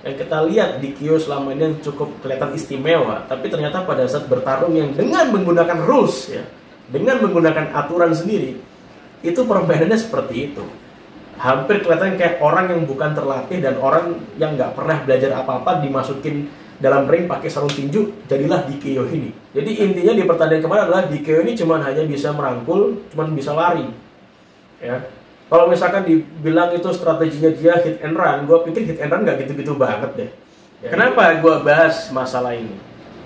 yang kita lihat di Kyo selama ini yang cukup kelihatan istimewa, tapi ternyata pada saat bertarung yang dengan menggunakan rules ya, dengan menggunakan aturan sendiri, itu permainannya seperti itu. Hampir kelihatan kayak orang yang bukan terlatih dan orang yang nggak pernah belajar apa-apa dimasukin dalam ring pakai sarung tinju, jadilah Dikyo ini. Jadi intinya di pertandingan kemarin adalah Dikyo ini cuma hanya bisa merangkul, cuma bisa lari. Ya. Kalau misalkan dibilang itu strateginya dia hit and run, gue pikir hit and run nggak gitu-gitu banget deh. Ya. Kenapa gue bahas masalah ini?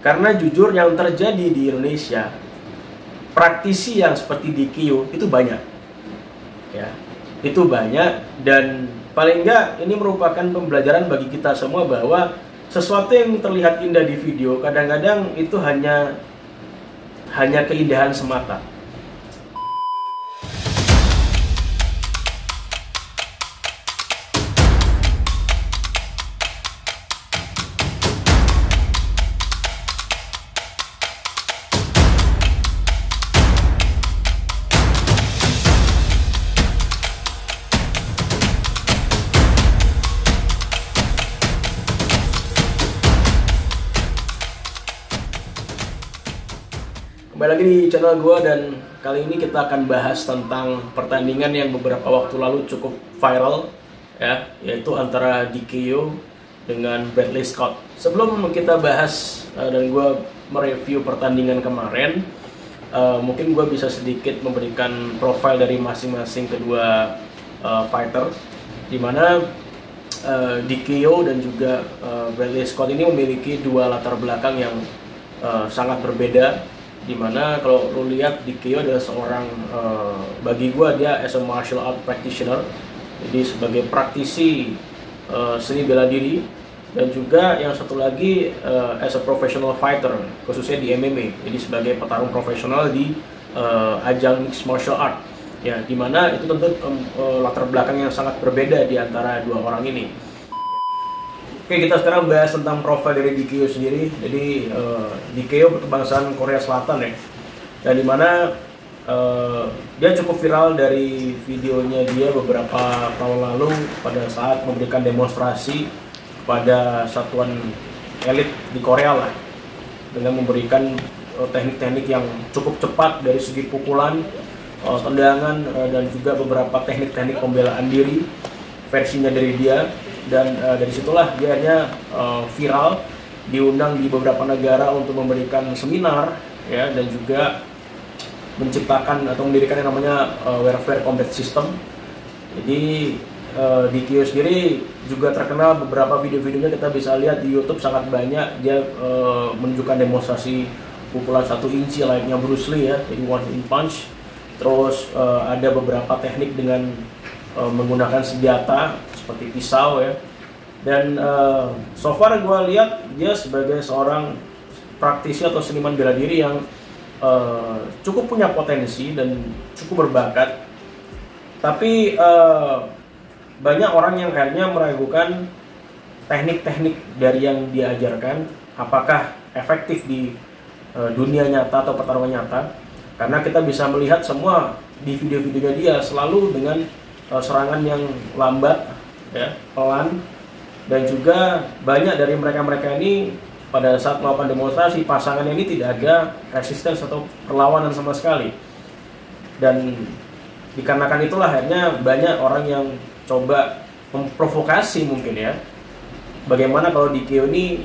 Karena jujur yang terjadi di Indonesia, praktisi yang seperti Dikyo itu banyak. Ya, itu banyak, dan paling nggak ini merupakan pembelajaran bagi kita semua bahwa sesuatu yang terlihat indah di video kadang-kadang itu hanya keindahan semata. Kembali lagi di channel gue, dan kali ini kita akan bahas tentang pertandingan yang beberapa waktu lalu cukup viral ya, yaitu antara Dikyo dengan Bradley Scott. Sebelum kita bahas dan gue mereview pertandingan kemarin, mungkin gue bisa sedikit memberikan profil dari masing-masing kedua fighter, dimana Dikyo dan juga Bradley Scott ini memiliki dua latar belakang yang sangat berbeda. Dimana kalau lu lihat Dikyo adalah seorang, bagi gua dia as a martial art practitioner, jadi sebagai praktisi seni bela diri, dan juga yang satu lagi as a professional fighter, khususnya di MMA, jadi sebagai petarung profesional di ajang mixed martial art ya, dimana itu tentu latar belakang yang sangat berbeda di antara dua orang ini. Oke, kita sekarang bahas tentang profil dari Dikyo sendiri. Jadi Dikyo berkebangsaan Korea Selatan ya, dan dimana dia cukup viral dari videonya dia beberapa tahun lalu pada saat memberikan demonstrasi pada satuan elit di Korea lah, dengan memberikan teknik-teknik yang cukup cepat dari segi pukulan, tendangan, dan juga beberapa teknik-teknik pembelaan diri versinya dari dia. Dan dari situlah dia hanya viral, diundang di beberapa negara untuk memberikan seminar ya, dan juga menciptakan atau mendirikan yang namanya Warfare Combat System. Jadi Dikyo sendiri juga terkenal, beberapa video-videonya kita bisa lihat di YouTube sangat banyak. Dia menunjukkan demonstrasi pukulan 1 inci layaknya Bruce Lee ya, jadi one in punch. Terus ada beberapa teknik dengan menggunakan senjata seperti pisau ya, dan so far gue lihat dia sebagai seorang praktisi atau seniman bela diri yang cukup punya potensi dan cukup berbakat, tapi banyak orang yang akhirnya meragukan teknik-teknik dari yang diajarkan apakah efektif di dunia nyata atau pertarungan nyata, karena kita bisa melihat semua di video-videonya dia selalu dengan serangan yang lambat ya, pelan, dan juga banyak dari mereka ini pada saat melakukan demonstrasi pasangannya ini tidak ada resistance atau perlawanan sama sekali. Dan dikarenakan itulah akhirnya banyak orang yang coba memprovokasi mungkin ya, bagaimana kalau Dikyo ini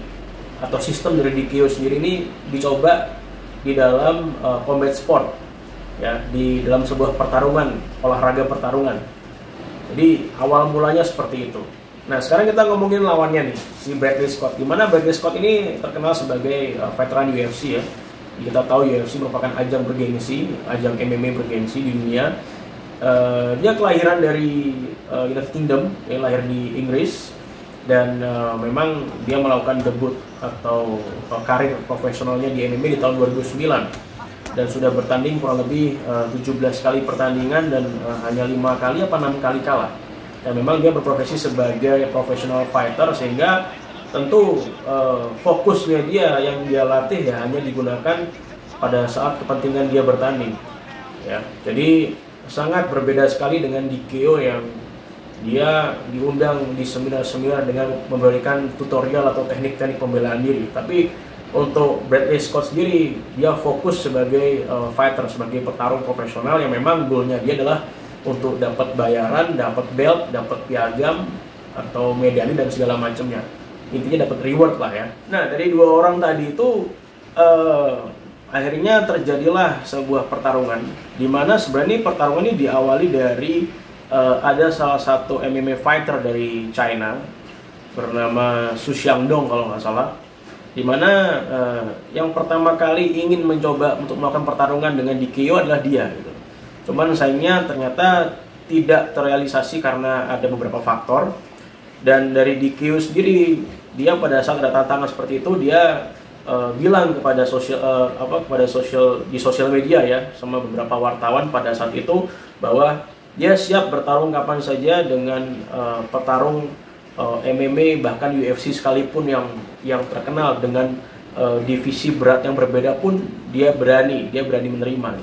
atau sistem dari Dikyo sendiri ini dicoba di dalam combat sport ya, di dalam sebuah pertarungan, olahraga pertarungan. Jadi awal mulanya seperti itu. Nah, sekarang kita ngomongin lawannya nih, si Bradley Scott. Dimana Bradley Scott ini terkenal sebagai veteran UFC ya. Kita tahu UFC merupakan ajang bergengsi, ajang MMA bergengsi di dunia. Dia kelahiran dari United Kingdom, dia lahir di Inggris, dan memang dia melakukan debut atau karir profesionalnya di MMA di tahun 2009. Dan sudah bertanding kurang lebih 17 kali pertandingan, dan hanya 5 kali apa 6 kali kalah. Dan memang dia berprofesi sebagai professional fighter, sehingga tentu fokusnya dia yang dia latih ya hanya digunakan pada saat kepentingan dia bertanding ya. Jadi sangat berbeda sekali dengan Dikyo yang dia diundang di seminar-seminar dengan memberikan tutorial atau teknik-teknik pembelaan diri. Tapi untuk Bradley Scott sendiri, dia fokus sebagai fighter, sebagai petarung profesional yang memang goalnya dia adalah untuk dapat bayaran, dapat belt, dapat piagam atau medali dan segala macamnya. Intinya dapat reward lah ya. Nah, dari dua orang tadi itu akhirnya terjadilah sebuah pertarungan, di mana sebenarnya pertarungan ini diawali dari ada salah satu MMA fighter dari China bernama Su Xiangdong kalau nggak salah, di mana yang pertama kali ingin mencoba untuk melakukan pertarungan dengan DKO adalah dia gitu. Cuman sayangnya ternyata tidak terrealisasi karena ada beberapa faktor, dan dari DKO sendiri dia pada saat ada tantangan seperti itu dia bilang kepada di sosial media ya sama beberapa wartawan pada saat itu bahwa dia siap bertarung kapan saja dengan petarung MMA bahkan UFC sekalipun yang terkenal dengan divisi berat yang berbeda pun dia berani menerima.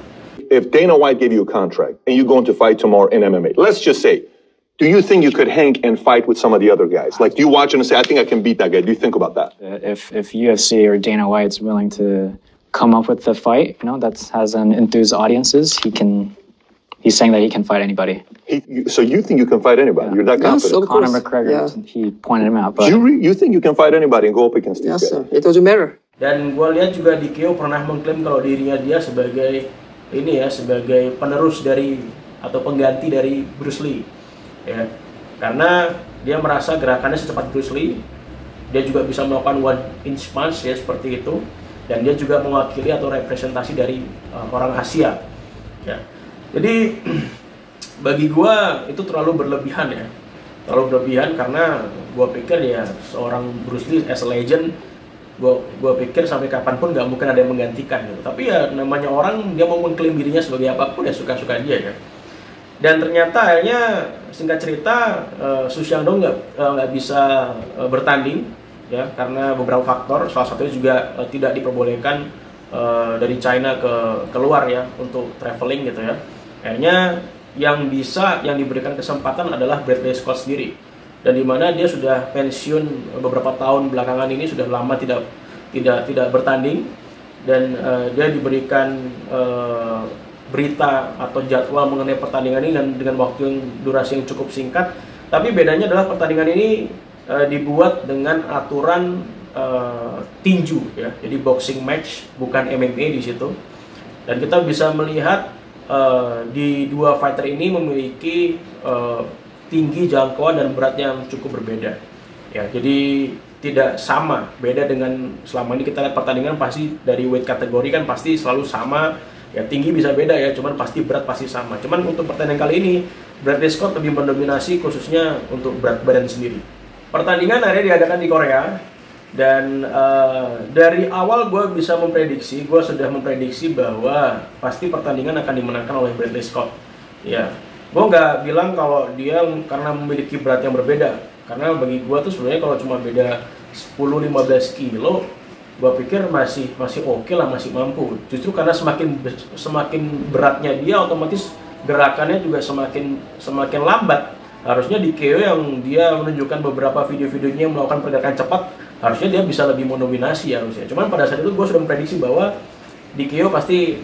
If Dana White gave you a contract and you're going to fight tomorrow in MMA, let's just say, do you think you could hang and fight with some of the other guys? Like, do you watch him and say, I think I can beat that guy? Do you think about that? If UFC or Dana White's willing to come up with the fight, that has an enthused audiences, he's saying that he can fight anybody. So you think you can fight anybody? Yeah. You're that confident? Yes, Conor McGregor, he pointed him out. But you think you can fight anybody and go up against these guys? Yes, sir. It doesn't matter. Dan gue lihat juga DKO pernah mengklaim kalau dirinya dia sebagai penerus dari atau pengganti dari Bruce Lee. Ya, karena dia merasa gerakannya secepat Bruce Lee, dia juga bisa melakukan one inch punch ya seperti itu, dan dia juga mewakili atau representasi dari orang Asia. Ya, jadi bagi gua itu terlalu berlebihan ya, karena gua pikir ya seorang Bruce Lee as a legend, gua pikir sampai kapanpun nggak mungkin ada yang menggantikan gitu. Tapi ya namanya orang, dia mau mengklaim dirinya sebagai apapun ya suka-suka dia ya. Dan ternyata akhirnya singkat cerita Su Xiangdong nggak bisa bertanding ya karena beberapa faktor, salah satunya juga tidak diperbolehkan dari China keluar ya untuk traveling gitu ya. Akhirnya yang diberikan kesempatan adalah Bradley Scott sendiri, dan dimana dia sudah pensiun beberapa tahun belakangan ini, sudah lama tidak bertanding, dan dia diberikan berita atau jadwal mengenai pertandingan ini dan dengan waktu yang durasi yang cukup singkat. Tapi bedanya adalah pertandingan ini dibuat dengan aturan tinju ya, jadi boxing match bukan MMA di situ. Dan kita bisa melihat di dua fighter ini memiliki tinggi, jangkauan dan berat yang cukup berbeda ya, jadi tidak sama. Beda dengan selama ini kita lihat pertandingan pasti dari weight kategori kan pasti selalu sama ya, tinggi bisa beda ya, cuman pasti berat pasti sama. Cuman untuk pertandingan kali ini Bradley Scott lebih mendominasi khususnya untuk berat badan sendiri. Pertandingan akhirnya diadakan di Korea, dan dari awal gue sudah memprediksi bahwa pasti pertandingan akan dimenangkan oleh Bradley Scott ya. Gue nggak bilang kalau dia karena memiliki berat yang berbeda, karena bagi gue tuh sebenarnya kalau cuma beda 10-15 kilo gue pikir masih oke lah, masih mampu. Justru karena semakin beratnya dia, otomatis gerakannya juga semakin lambat. Harusnya DKO yang dia menunjukkan beberapa video-videonya melakukan pergerakan cepat, harusnya dia bisa lebih mendominasi harusnya. Cuman pada saat itu gue sudah memprediksi bahwa DKO pasti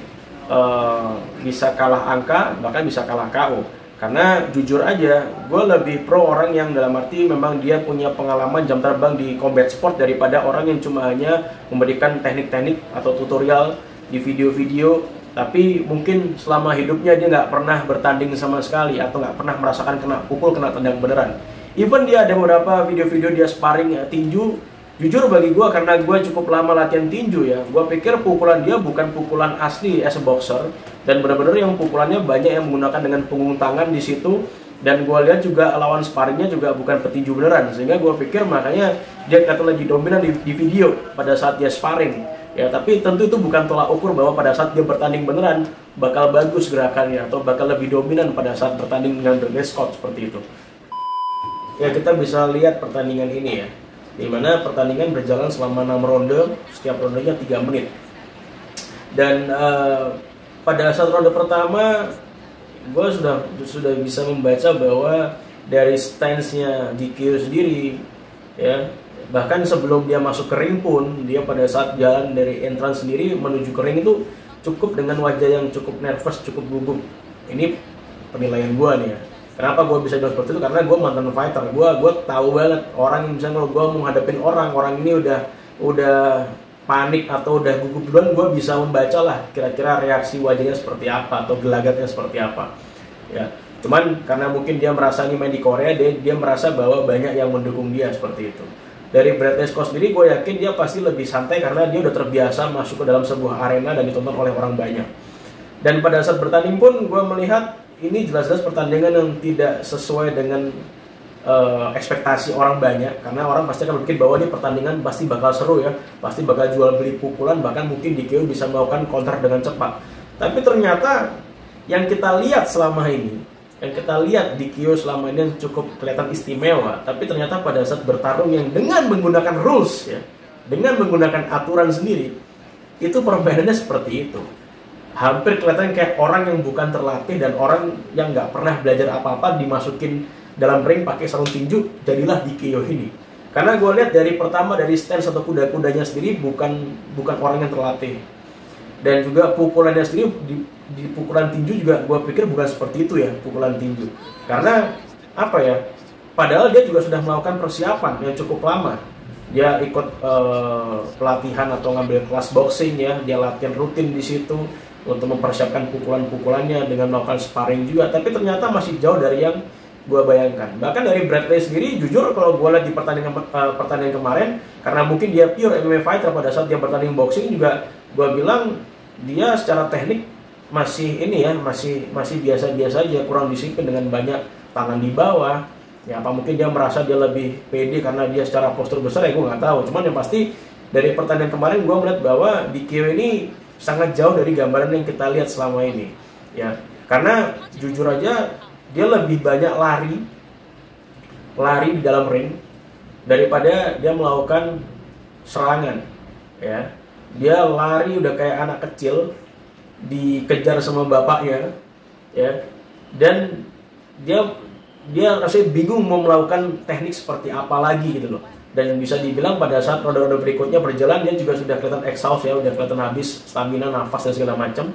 bisa kalah angka, bahkan bisa kalah KO. Karena jujur aja, gue lebih pro orang yang dalam arti memang dia punya pengalaman jam terbang di combat sport daripada orang yang cuma hanya memberikan teknik-teknik atau tutorial di video-video, tapi mungkin selama hidupnya dia nggak pernah bertanding sama sekali atau nggak pernah merasakan kena pukul, kena tendang beneran. Even dia ada beberapa video-video dia sparring tinju, jujur bagi gue, karena gue cukup lama latihan tinju ya, gue pikir pukulan dia bukan pukulan asli as a boxer, dan benar-benar yang pukulannya banyak yang menggunakan dengan punggung tangan di situ, dan gue lihat juga lawan sparringnya juga bukan petinju beneran, sehingga gue pikir makanya dia kelihatan lebih dominan di video pada saat dia sparring ya. Tapi tentu itu bukan tolak ukur bahwa pada saat dia bertanding beneran bakal bagus gerakannya atau bakal lebih dominan pada saat bertanding dengan Bradley Scott seperti itu ya. Kita bisa lihat pertandingan ini ya, dimana pertandingan berjalan selama 6 ronde, setiap rondenya 3 menit. Dan pada saat ronde pertama, gue sudah bisa membaca bahwa dari stance-nya DKO sendiri, ya, bahkan sebelum dia masuk ke ring pun, dia pada saat jalan dari entrance sendiri menuju ke ring itu cukup dengan wajah yang cukup nervous, cukup gugup. Ini penilaian gue nih ya. Kenapa gue bisa bilang seperti itu? Karena gue mantan fighter, gue tahu banget orang yang misalnya kalau gue mau hadapin orang ini udah panik atau udah gugup duluan, gue bisa membaca lah kira-kira reaksi wajahnya seperti apa atau gelagatnya seperti apa. Ya, cuman karena mungkin dia merasa ini main di Korea, dia merasa bahwa banyak yang mendukung dia seperti itu. Dari Bradley Scott sendiri, gue yakin dia pasti lebih santai karena dia udah terbiasa masuk ke dalam sebuah arena dan ditonton oleh orang banyak. Dan pada saat bertanding pun, gue melihat ini jelas-jelas pertandingan yang tidak sesuai dengan ekspektasi orang banyak, karena orang pasti akan berpikir bahwa ini pertandingan pasti bakal seru ya, pasti bakal jual beli pukulan, bahkan mungkin DKO bisa melakukan counter dengan cepat. Tapi ternyata yang kita lihat selama ini, yang kita lihat DKO selama ini cukup kelihatan istimewa, tapi ternyata pada saat bertarung yang dengan menggunakan rules ya, dengan menggunakan aturan sendiri, itu permainannya seperti itu. Hampir kelihatan kayak orang yang bukan terlatih dan orang yang nggak pernah belajar apa-apa dimasukin dalam ring pakai sarung tinju, jadilah DKO ini. Karena gue lihat dari pertama, dari stance atau kuda-kudanya sendiri bukan orang yang terlatih. Dan juga pukulannya sendiri di pukulan tinju juga gue pikir bukan seperti itu ya, pukulan tinju. Karena apa ya? Padahal dia juga sudah melakukan persiapan yang cukup lama. Dia ikut pelatihan atau ngambil kelas boxing ya, dia latihan rutin di situ untuk mempersiapkan pukulan-pukulannya dengan melakukan sparring juga. Tapi ternyata masih jauh dari yang gue bayangkan. Bahkan dari Bradley sendiri, jujur kalau gue lihat di pertandingan kemarin, karena mungkin dia pure MMA fighter, pada saat dia pertandingan boxing juga gue bilang dia secara teknik masih ini ya, masih biasa-biasa aja, kurang disiplin dengan banyak tangan di bawah. Ya apa mungkin dia merasa dia lebih pede karena dia secara postur besar, ya gue nggak tahu. Cuman yang pasti dari pertandingan kemarin gue melihat bahwa DKO ini sangat jauh dari gambaran yang kita lihat selama ini. Ya, karena jujur aja dia lebih banyak lari di dalam ring daripada dia melakukan serangan. Ya, dia lari udah kayak anak kecil dikejar sama bapaknya, ya, dan dia rasanya bingung mau melakukan teknik seperti apa lagi gitu loh. Dan bisa dibilang pada saat roda-roda berikutnya berjalan, dia juga sudah kelihatan exhaust ya, udah kelihatan habis stamina, nafas dan segala macam.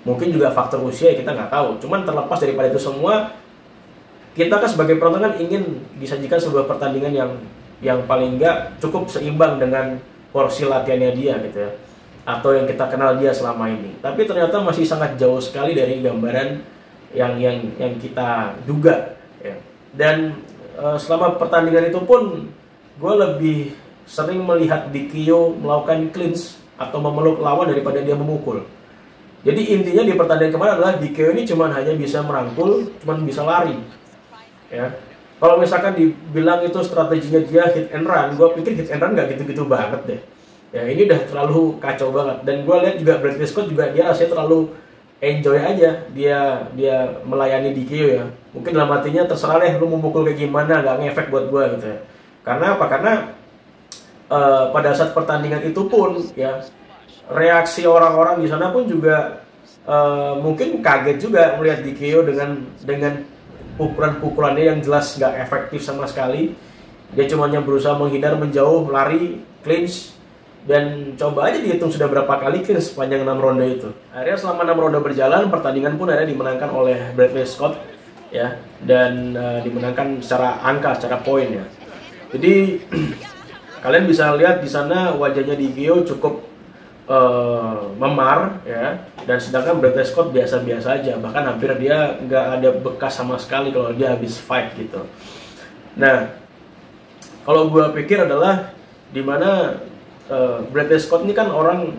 Mungkin juga faktor usia ya, kita nggak tahu. Cuman terlepas daripada itu semua, kita kan sebagai penonton kan ingin disajikan sebuah pertandingan yang paling nggak cukup seimbang dengan porsi latihannya dia gitu ya, atau yang kita kenal dia selama ini. Tapi ternyata masih sangat jauh sekali dari gambaran yang kita duga ya. Dan selama pertandingan itu pun gue lebih sering melihat DKO melakukan clinch atau memeluk lawan daripada dia memukul. Jadi intinya di pertandingan kemarin adalah DKO ini cuma hanya bisa merangkul, cuma bisa lari. Ya, kalau misalkan dibilang itu strateginya dia hit and run, gue pikir hit and run nggak gitu-gitu banget deh. Ya ini udah terlalu kacau banget. Dan gue lihat juga Bradley Scott juga dia rasanya terlalu enjoy aja dia melayani DKO ya. Mungkin dalam hatinya terserah deh lu mau mukul kayak gimana, nggak ngefek buat gue gitu ya. Karena apa? Karena pada saat pertandingan itu pun ya reaksi orang-orang di sana pun juga mungkin kaget juga melihat DKO dengan pukulan-pukulannya yang jelas nggak efektif sama sekali. Dia cuma berusaha menghindar, menjauh, lari, clinch, dan coba aja dihitung sudah berapa kali clinch sepanjang 6 ronde itu. Akhirnya selama 6 ronde berjalan, pertandingan pun akhirnya dimenangkan oleh Bradley Scott ya, dan dimenangkan secara angka, secara poin ya. Jadi kalian bisa lihat di sana wajahnya DKO cukup memar ya, dan sedangkan Bradley Scott biasa-biasa aja, bahkan hampir dia nggak ada bekas sama sekali kalau dia habis fight gitu. Nah, kalau gue pikir adalah dimana Bradley Scott ini kan orang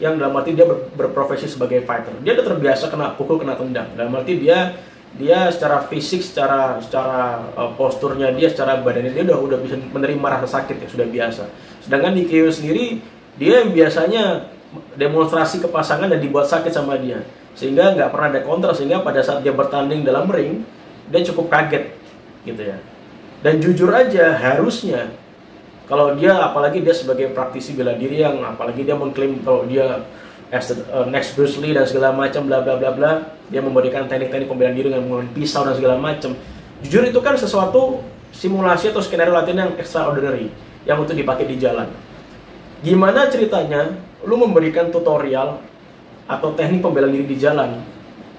yang dalam arti dia berprofesi sebagai fighter, dia udah terbiasa kena pukul, kena tendang. Dalam arti dia secara fisik, secara posturnya dia, secara badannya dia udah bisa menerima rasa sakit ya, sudah biasa. Sedangkan DKO sendiri dia biasanya demonstrasi ke pasangan dan dibuat sakit sama dia, sehingga nggak pernah ada counter, sehingga pada saat dia bertanding dalam ring dia cukup kaget gitu ya. Dan jujur aja harusnya kalau dia, apalagi dia sebagai praktisi bela diri yang apalagi dia mengklaim kalau dia as the next Bruce Lee dan segala macam bla bla bla bla, dia memberikan teknik-teknik pembelaan diri dengan menggunakan pisau dan segala macam, Jujur itu kan sesuatu simulasi atau skenario latihan yang extraordinary yang untuk dipakai di jalan. Gimana ceritanya lu memberikan tutorial atau teknik pembelaan diri di jalan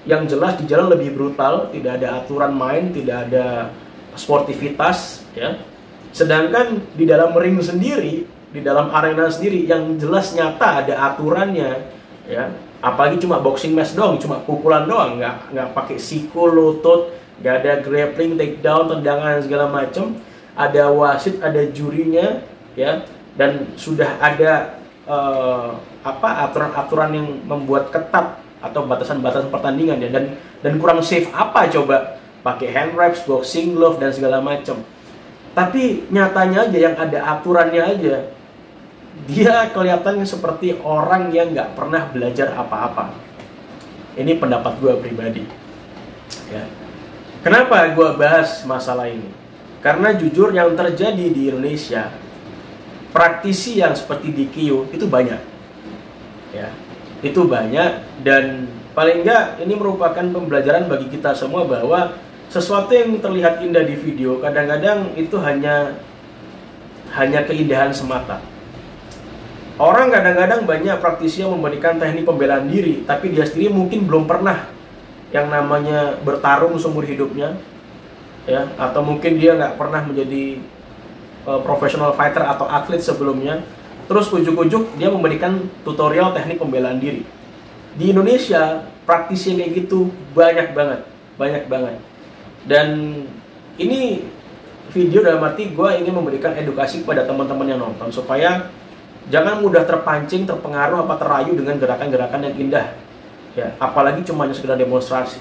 yang jelas di jalan lebih brutal, tidak ada aturan main, tidak ada sportivitas, ya. Sedangkan di dalam ring sendiri, di dalam arena sendiri yang jelas nyata ada aturannya, ya. Apalagi cuma boxing match doang, cuma pukulan doang, nggak pakai siku, lutut, nggak ada grappling, takedown, tendangan segala macam. Ada wasit, ada jurinya, ya, dan sudah ada aturan-aturan yang membuat ketat atau batasan-batasan pertandingan, ya, dan kurang safe apa coba pakai hand wraps, boxing glove dan segala macam. Tapi nyatanya aja yang ada aturannya aja, dia kelihatannya seperti orang yang nggak pernah belajar apa-apa. Ini pendapat gue pribadi, ya. Kenapa gue bahas masalah ini? Karena jujur yang terjadi di Indonesia, praktisi yang seperti DKyo itu banyak, ya. Itu banyak, dan paling enggak ini merupakan pembelajaran bagi kita semua bahwa sesuatu yang terlihat indah di video kadang-kadang itu hanya keindahan semata. Orang kadang-kadang banyak praktisi yang memberikan teknik pembelaan diri, tapi dia sendiri mungkin belum pernah yang namanya bertarung seumur hidupnya, ya, atau mungkin dia nggak pernah menjadi professional fighter atau atlet sebelumnya. Terus ujuk-ujuk dia memberikan tutorial teknik pembelaan diri. Di Indonesia praktisi yang kayak gitu banyak banget. Dan ini video dalam arti gue ingin memberikan edukasi kepada teman-teman yang nonton supaya jangan mudah terpancing, terpengaruh, apa terayu dengan gerakan-gerakan yang indah, ya. Apalagi cuma sekedar demonstrasi.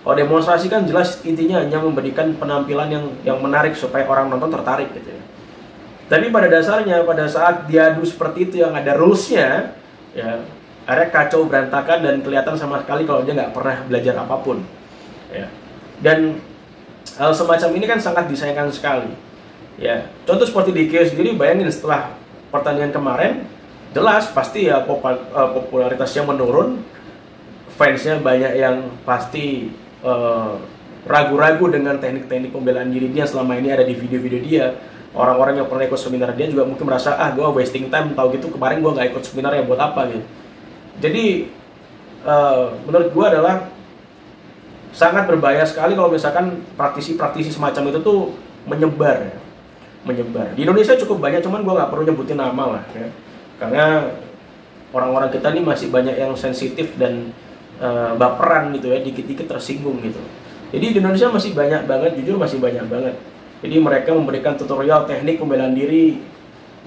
Kalau demonstrasi kan jelas intinya hanya memberikan penampilan yang menarik supaya orang nonton tertarik, gitu ya. Tapi pada dasarnya, pada saat diadu seperti itu yang ada rules-nya, ya, akhirnya kacau berantakan dan kelihatan sama sekali kalau dia nggak pernah belajar apapun, ya. Dan hal semacam ini kan sangat disayangkan sekali, ya. Contoh seperti DKyo sendiri, bayangin setelah pertandingan kemarin, jelas pasti ya popularitasnya menurun, fansnya banyak yang pasti ragu-ragu dengan teknik-teknik pembelaan diri dia selama ini ada di video-video dia. Orang-orang yang pernah ikut seminar dia juga mungkin merasa, gue wasting time, tahu gitu kemarin gue nggak ikut seminar ya buat apa, gitu. Jadi menurut gue adalah sangat berbahaya sekali kalau misalkan praktisi-praktisi semacam itu tuh menyebar, ya. Menyebar. Di Indonesia cukup banyak, cuman gue nggak perlu nyebutin nama lah, ya. Karena orang-orang kita ini masih banyak yang sensitif dan baperan gitu ya, dikit-dikit tersinggung gitu. Jadi di Indonesia masih banyak banget, jujur masih banyak banget. Jadi mereka memberikan tutorial teknik pembelaan diri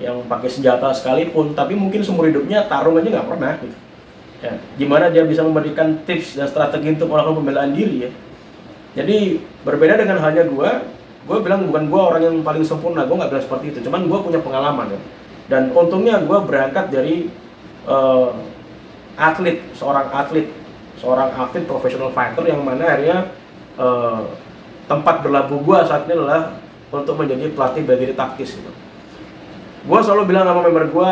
yang pakai senjata sekalipun, tapi mungkin seumur hidupnya tarung aja nggak pernah, gitu. Ya, gimana dia bisa memberikan tips dan strategi untuk melakukan pembelaan diri, ya. Jadi berbeda dengan halnya gue bilang bukan gue orang yang paling sempurna, gue nggak bilang seperti itu, cuman gue punya pengalaman, ya. Dan untungnya gue berangkat dari seorang atlet professional fighter yang mana akhirnya tempat berlabuh gue saat ini adalah untuk menjadi pelatih bela diri taktis, gitu. Gue selalu bilang sama member gue,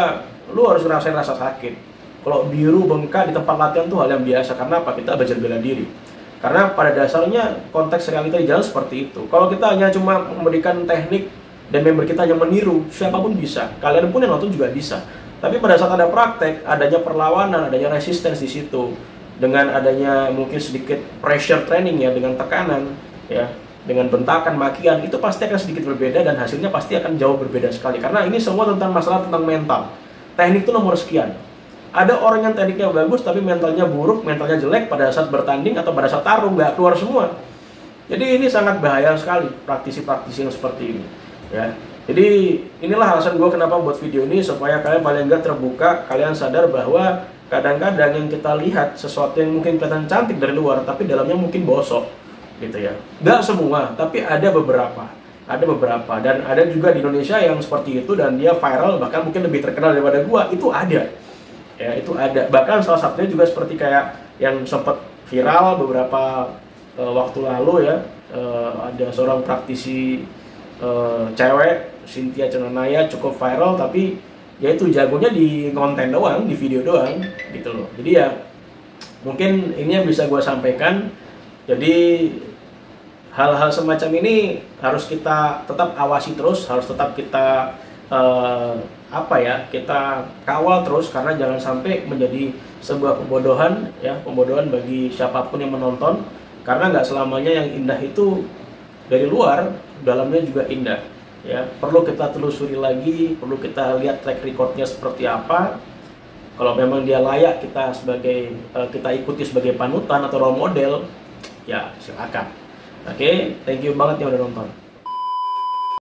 lu harus ngerasain rasa sakit. Kalau biru bengkak di tempat latihan tuh hal yang biasa. Karena apa? Kita belajar bela diri. Karena pada dasarnya konteks realita di jalan seperti itu. Kalau kita hanya cuma memberikan teknik dan member kita hanya meniru, siapapun bisa. Kalian pun yang nonton juga bisa. Tapi pada saat ada praktek, adanya perlawanan, adanya resistance di situ, dengan adanya mungkin sedikit pressure training, ya, dengan tekanan, ya, dengan bentakan, makian, itu pasti akan sedikit berbeda dan hasilnya pasti akan jauh berbeda sekali. Karena ini semua tentang masalah tentang mental. Teknik itu nomor sekian. Ada orang yang tekniknya bagus tapi mentalnya buruk, mentalnya jelek pada saat bertanding atau pada saat tarung, nggak keluar semua. Jadi ini sangat bahaya sekali praktisi-praktisi yang seperti ini, ya. Jadi inilah alasan gue kenapa buat video ini, supaya kalian paling nggak terbuka, kalian sadar bahwa kadang-kadang yang kita lihat sesuatu yang mungkin kelihatan cantik dari luar tapi dalamnya mungkin bosok, gitu ya. Nggak semua, tapi ada beberapa, dan ada juga di Indonesia yang seperti itu dan dia viral, bahkan mungkin lebih terkenal daripada gua. Itu ada, ya, itu ada. Bahkan salah satunya juga seperti kayak yang sempat viral beberapa waktu lalu, ya, ada seorang praktisi cewek, Cynthia Cenanaya, cukup viral, tapi ya itu jagonya di konten doang, di video doang, gitu loh. Jadi ya mungkin ini yang bisa gue sampaikan. Jadi hal-hal semacam ini harus kita tetap awasi terus, harus tetap kita kita kawal terus, karena jangan sampai menjadi sebuah pembodohan ya, pembodohan bagi siapapun yang menonton, karena nggak selamanya yang indah itu dari luar, dalamnya juga indah ya. Perlu kita telusuri lagi, perlu kita lihat track recordnya seperti apa. Kalau memang dia layak kita ikuti sebagai panutan atau role model, ya silakan. Oke, thank you banget yang udah nonton.